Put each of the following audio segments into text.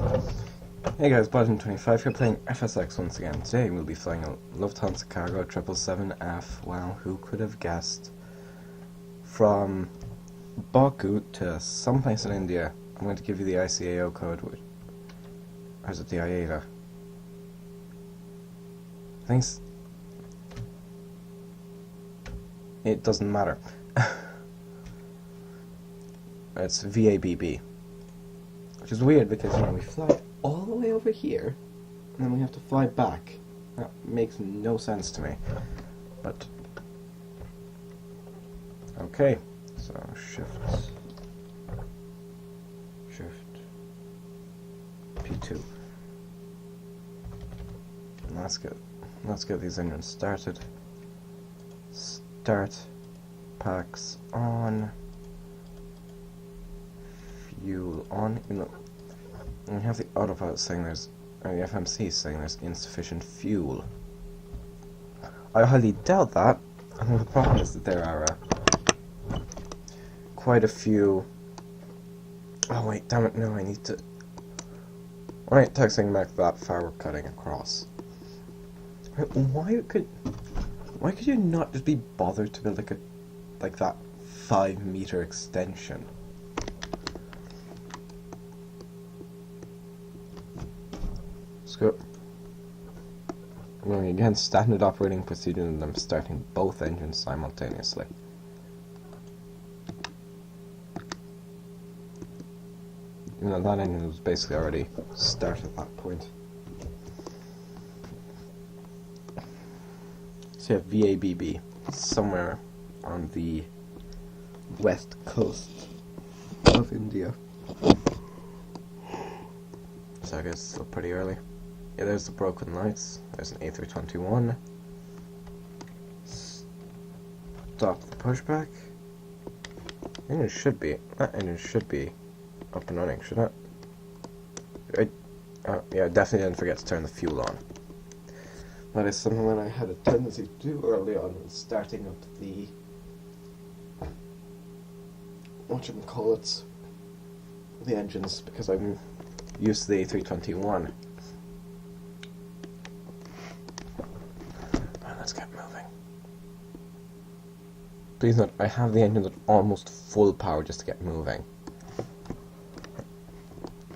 Hey guys, Bottom25 here playing FSX once again. Today we'll be flying a Lufthansa Cargo 777F. Wow, who could have guessed? From Baku to someplace in India. I'm going to give you the ICAO code. Or is it the IATA? I think it doesn't matter. It's VABB. Which is weird because, you know, we fly all the way over here and then we have to fly back. That makes no sense to me. But okay, so shift P2. And let's get these engines started. Start packs on. Fuel on. You know, we have the autopilot saying the FMC saying there's insufficient fuel. I highly doubt that. I think the problem is that there are quite a few. Oh wait, damn it! No, I need to. Alright, taxiing back that far, we're cutting across. Why could you not just be bothered to build like that 5-meter extension? Go. I'm going against standard operating procedure and I'm starting both engines simultaneously. You know, that engine was basically already started at that point. So you have VABB somewhere on the west coast of India. So I guess it's still pretty early. Yeah, there's the broken lights. There's an A321. Stop the pushback. That engine should be up and running, shouldn't it? Yeah, I definitely didn't forget to turn the fuel on. That is something that I had a tendency to do early on when starting up the the engines, because I'm used to the A321. Let's get moving. Please note, I have the engine at almost full power just to get moving.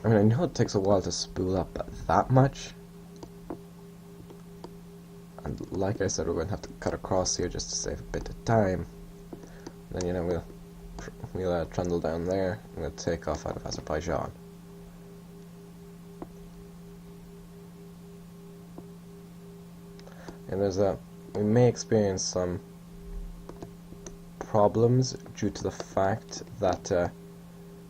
I mean, I know it takes a while to spool up, but that much? And like I said, we're going to have to cut across here just to save a bit of time. Then, you know, we'll trundle down there and we'll take off out of Azerbaijan. And we may experience some problems due to the fact that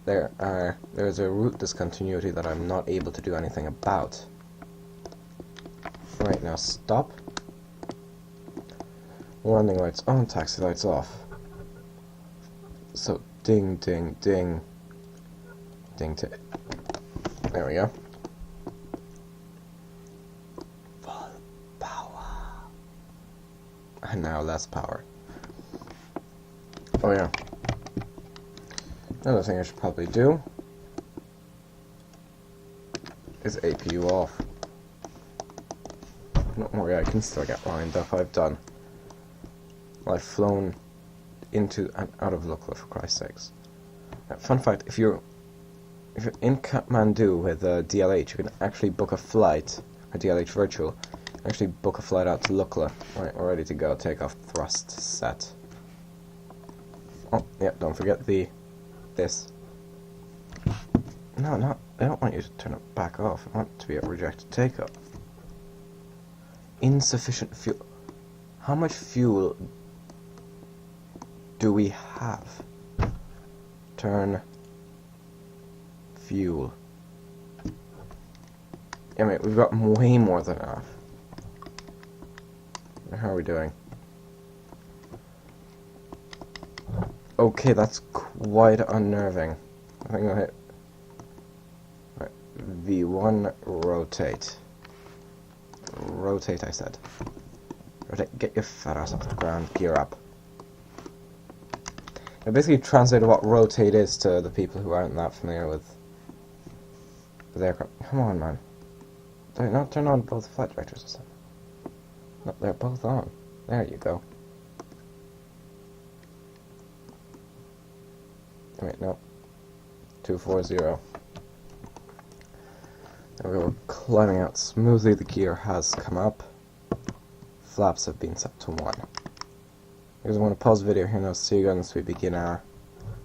there is a route discontinuity that I'm not able to do anything about. Right, now stop. Landing lights on, taxi lights off. So ding, ding, ding, ding. There we go. And now less power. Oh yeah. Another thing I should probably do is APU off. Don't worry, I can still get lined up. I've flown into and out of Lukla, for Christ's sakes. Fun fact: if you're in Kathmandu with DLH, you can actually book a flight, a DLH virtual. Actually book a flight out to Lukla. Right, we're ready to go. Take off thrust set. Oh, yeah, don't forget this. No, I don't want you to turn it back off. I want it to be a rejected takeoff. Insufficient fuel. How much fuel do we have? Turn fuel. Yeah, mate, we've got way more than enough. How are we doing? Okay, that's quite unnerving. I think I'll hit right, V1 rotate. Rotate, I said. Rotate, get your fat ass off the ground, gear up. I basically translated what rotate is to the people who aren't that familiar with the aircraft. Come on, man. Do not turn on both flight directors or something. No, they're both on. There you go. Wait, no. 240. There we go, we're climbing out smoothly. The gear has come up. Flaps have been set to 1. Because I want to pause the video here now, see you guys as we begin our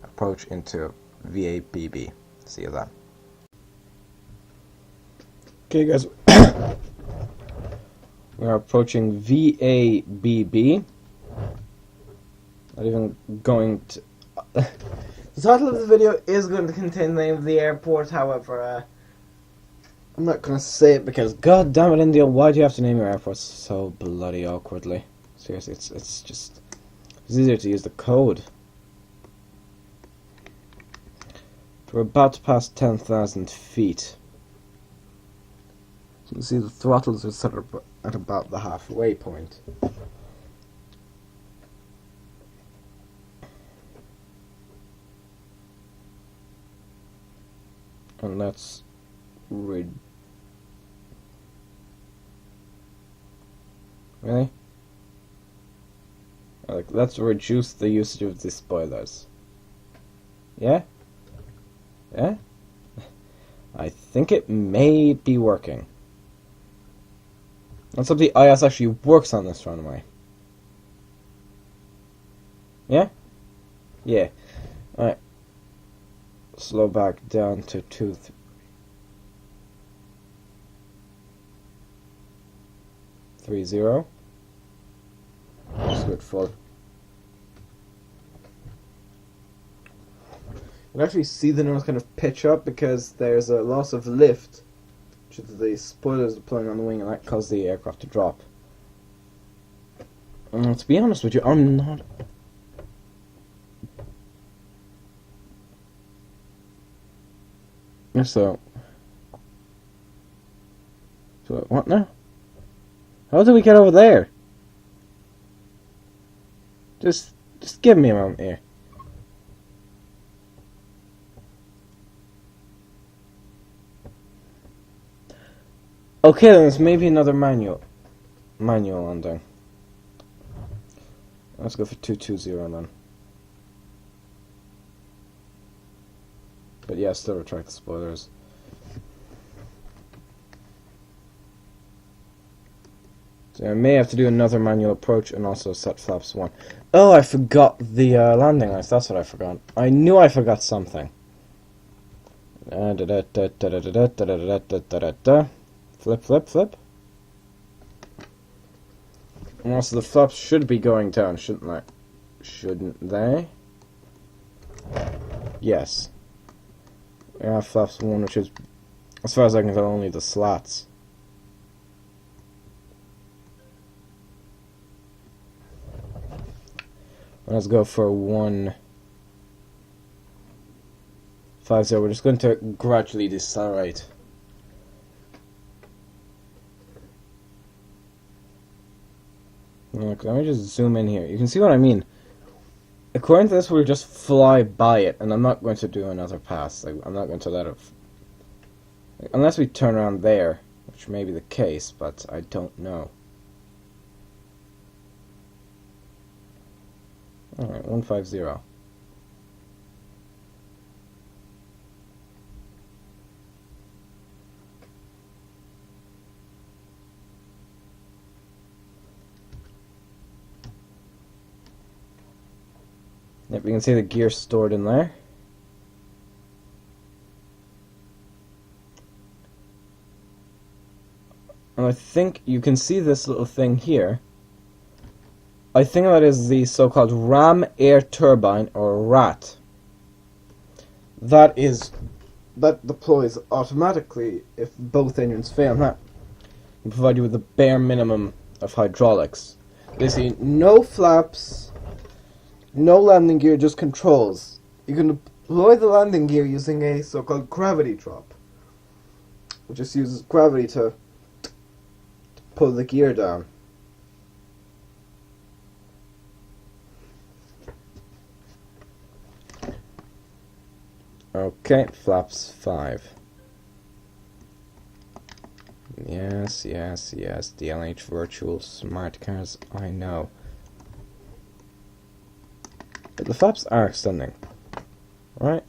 approach into VABB. See you then. Okay guys, we are approaching VABB. Not even going to... The title of the video is going to contain the name of the airport, however, I'm not going to say it because, god damn it, India, why do you have to name your airports so bloody awkwardly? Seriously, it's just... It's easier to use the code. We're about to pass 10,000 feet. So you can see the throttles are set up at about the halfway point. And that's really? Like, let's reduce the usage of the spoilers. Yeah? Yeah? I think it may be working. Let's hope the IS actually works on this runway. Yeah? Yeah. Alright. Slow back down to 230. Just good full. You can actually see the nose kind of pitch up because there's a loss of lift due to the spoilers deploying on the wing, and that caused the aircraft to drop. And to be honest with you, I'm not... So what now? How do we get over there? Just give me a moment here. Okay, then there's maybe another manual landing. Let's go for 220 then. But yeah, still retract the spoilers. So I may have to do another manual approach and also set flaps 1. Oh, I forgot the landing lights. That's what I forgot. I knew I forgot something. Flip, flip, flip. And also the flaps should be going down, shouldn't they? Shouldn't they? Yes. Yeah, flaps 1, which is, as far as I can tell, only the slats. Let's go for 150. We're just going to gradually decelerate. Look, let me just zoom in here. You can see what I mean. According to this, we'll just fly by it, and I'm not going to do another pass. Like, I'm not going to let it... unless we turn around there, which may be the case, but I don't know. Alright, 150. Yep, you can see the gear stored in there. And I think you can see this little thing here. I think that is the so-called ram air turbine, or RAT. That deploys automatically if both engines fail. That will provide you with the bare minimum of hydraulics. Basically, no flaps, no landing gear, just controls. You can deploy the landing gear using a so-called gravity drop, which just uses gravity to pull the gear down. Okay, flaps 5. Yes, yes, yes. The LH virtual smart cars, I know. But the flaps are extending, right?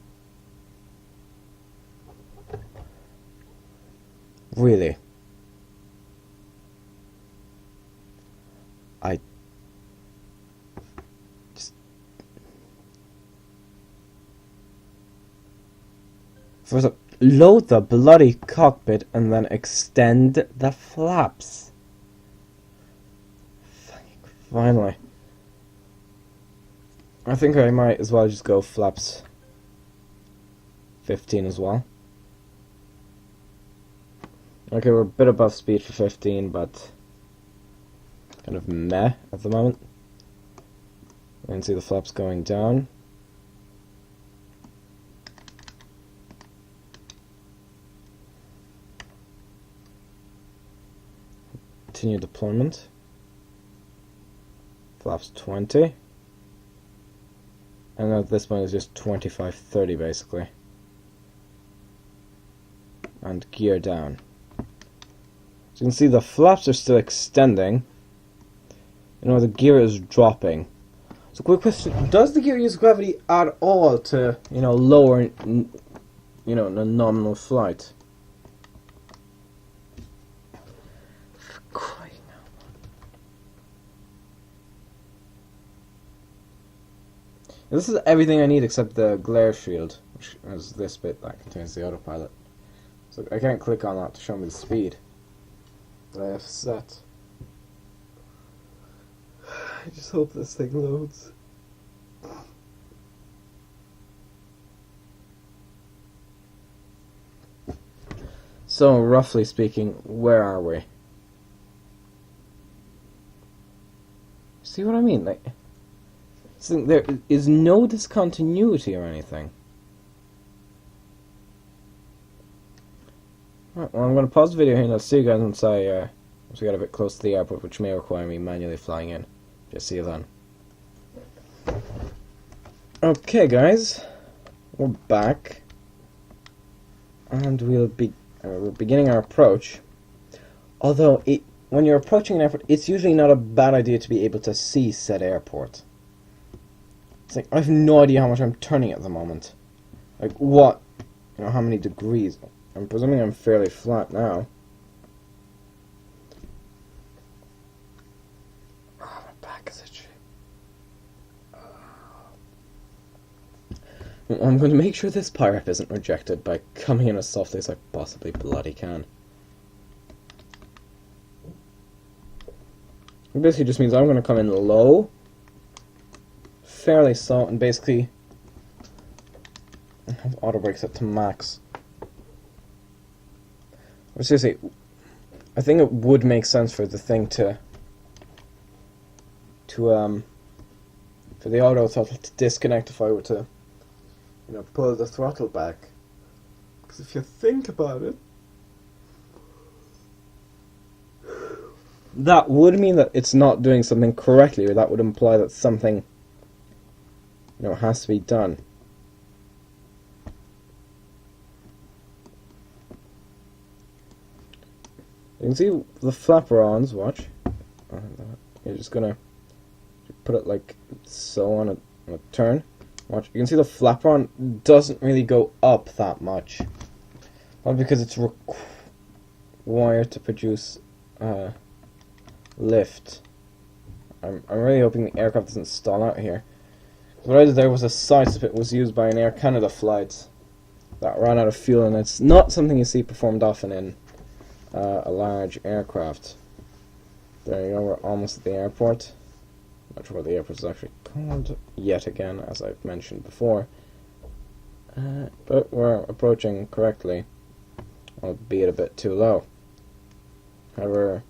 Really? I just... First up, load the bloody cockpit and then extend the flaps. Finally. I think I might as well just go flaps 15 as well. Okay, we're a bit above speed for 15, but kind of meh at the moment. You can see the flaps going down. Continue deployment. Flaps 20. And at this point it's just 25-30 basically. And gear down. So you can see the flaps are still extending. You know, the gear is dropping. So quick question, does the gear use gravity at all to, you know, lower, you know, the nominal flight? For crying out loud. This is everything I need except the glare shield, which is this bit that contains the autopilot. So I can't click on that to show me the speed that I have set. I just hope this thing loads. So, roughly speaking, where are we? See what I mean? Like, so there is no discontinuity or anything. Right, well, I'm going to pause the video here and I'll see you guys once we get a bit close to the airport, which may require me manually flying in. Just see you then. Okay, guys, we're back, and we're beginning our approach. Although, when you're approaching an airport, it's usually not a bad idea to be able to see said airport. It's like, I have no idea how much I'm turning at the moment. Like, what? You know, how many degrees? I'm presuming I'm fairly flat now. Oh, my back is itchy. I'm going to make sure this pirate isn't rejected by coming in as softly as I possibly bloody can. It basically just means I'm going to come in low, fairly soft, and basically have auto brake set to max. Or seriously, I think it would make sense for the thing for the auto throttle to disconnect if I were to, you know, pull the throttle back. Because if you think about it, that would mean that it's not doing something correctly, or that would imply that something, you know, has to be done. You can see the flapper-ons, watch. You're just gonna put it like so on a turn. Watch, you can see the flapper-on doesn't really go up that much. Probably because it's required to produce lift. I'm really hoping the aircraft doesn't stall out here. What I did there was a side spit was used by an Air Canada flight that ran out of fuel, and it's not something you see performed often in a large aircraft. There you go, we're almost at the airport. Not sure what the airport is actually called yet again, as I've mentioned before. But we're approaching correctly, albeit a bit too low. However,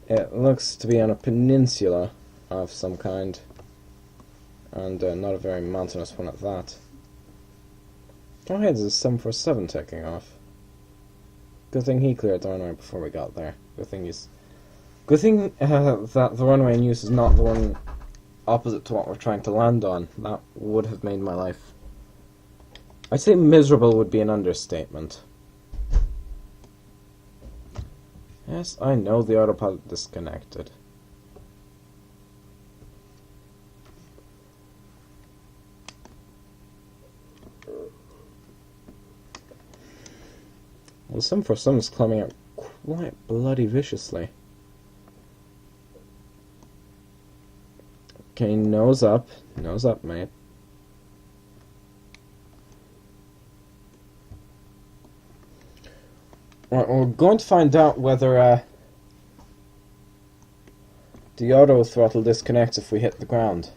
it looks to be on a peninsula of some kind, and not a very mountainous one at that. Oh hey, there's a 747 taking off. Good thing he cleared the runway before we got there. Good thing that the runway in use is not the one opposite to what we're trying to land on. That would have made my life, I'd say miserable would be an understatement. Yes, I know the autopilot disconnected. Well, some is climbing out quite bloody viciously. Okay, nose up, mate. Right, we're going to find out whether the auto throttle disconnects if we hit the ground.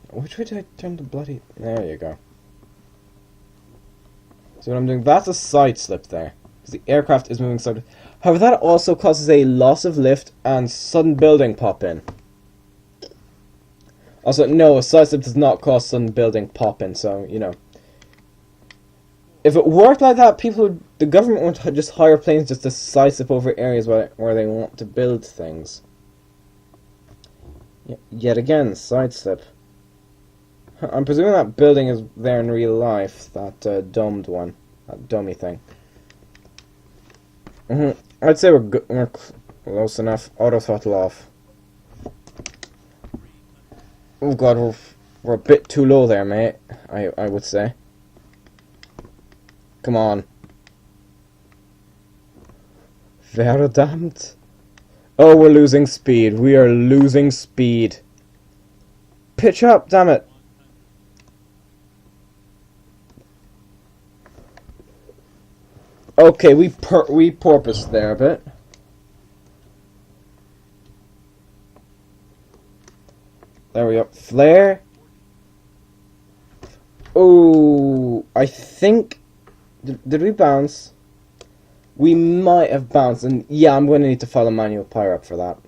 Which way did I turn the bloody... There you go. See what I'm doing? That's a side slip there. Because the aircraft is moving side. However, that also causes a loss of lift and sudden building pop-in. Also, no, a side slip does not cause sudden building pop-in, so, you know. If it worked like that, the government would just hire planes just to side slip over areas where they want to build things. Yet again, side slip. I'm presuming that building is there in real life, that domed one, that dummy thing. I'd say we're close enough. Auto throttle off. Oh god, we're a bit too low there, mate. I would say. Come on. Verdammt. Oh, we're losing speed. We are losing speed. Pitch up, damn it. Okay, we porpoised there a bit. There we go. Flare. Oh, I think... Did we bounce? We might have bounced, and yeah, I'm going to need to follow manual power up for that.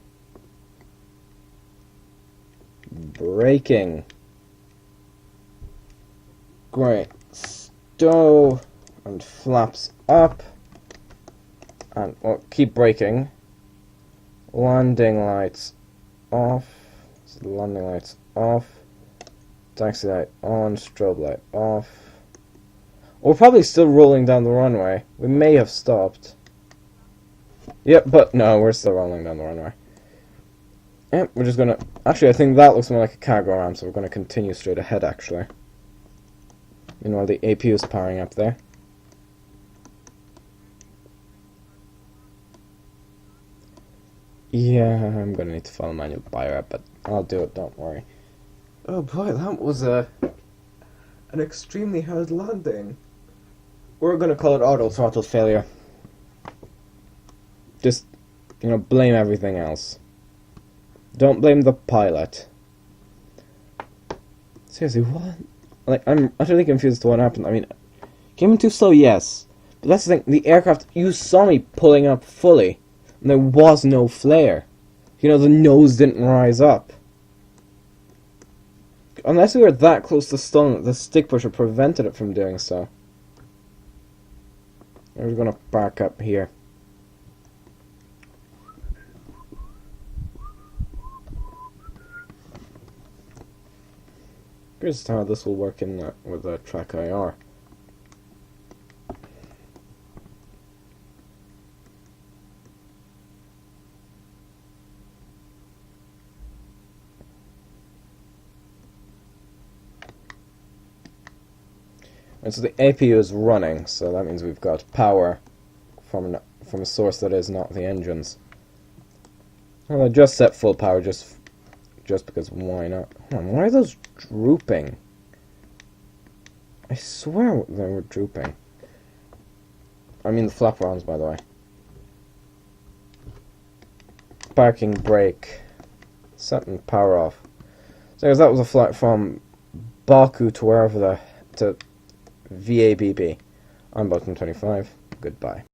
Braking. Great. Stow and flaps up. And well, keep braking. Landing lights off. So landing lights off. Taxi light on. Strobe light off. We're probably still rolling down the runway. We may have stopped. Yep, but no, we're still rolling down the runway. Yep, we're just gonna... Actually, I think that looks more like a cargo ramp, so we're gonna continue straight ahead, actually. Meanwhile, the APU is powering up there. Yeah, I'm gonna need to follow manual power up, but I'll do it, don't worry. Oh boy, that was an extremely hard landing. We're gonna call it auto throttle failure. Just, you know, blame everything else. Don't blame the pilot. Seriously, what? Like, I'm utterly confused as to what happened. I mean, came in too slow, yes. But that's the thing, the aircraft, you saw me pulling up fully. And there was no flare. You know, the nose didn't rise up. Unless we were that close to stalling, the stick pusher prevented it from doing so. We're gonna back up here. Here's how this will work in with track IR. And so the APU is running, so that means we've got power from a source that is not the engines. Well, I just set full power just because why not? Hold on, why are those drooping? I swear they were drooping. I mean the flap rounds, by the way. Parking brake. Setting power off. So that was a flight from Baku to wherever to VABB. I'm Bottom 25. Goodbye.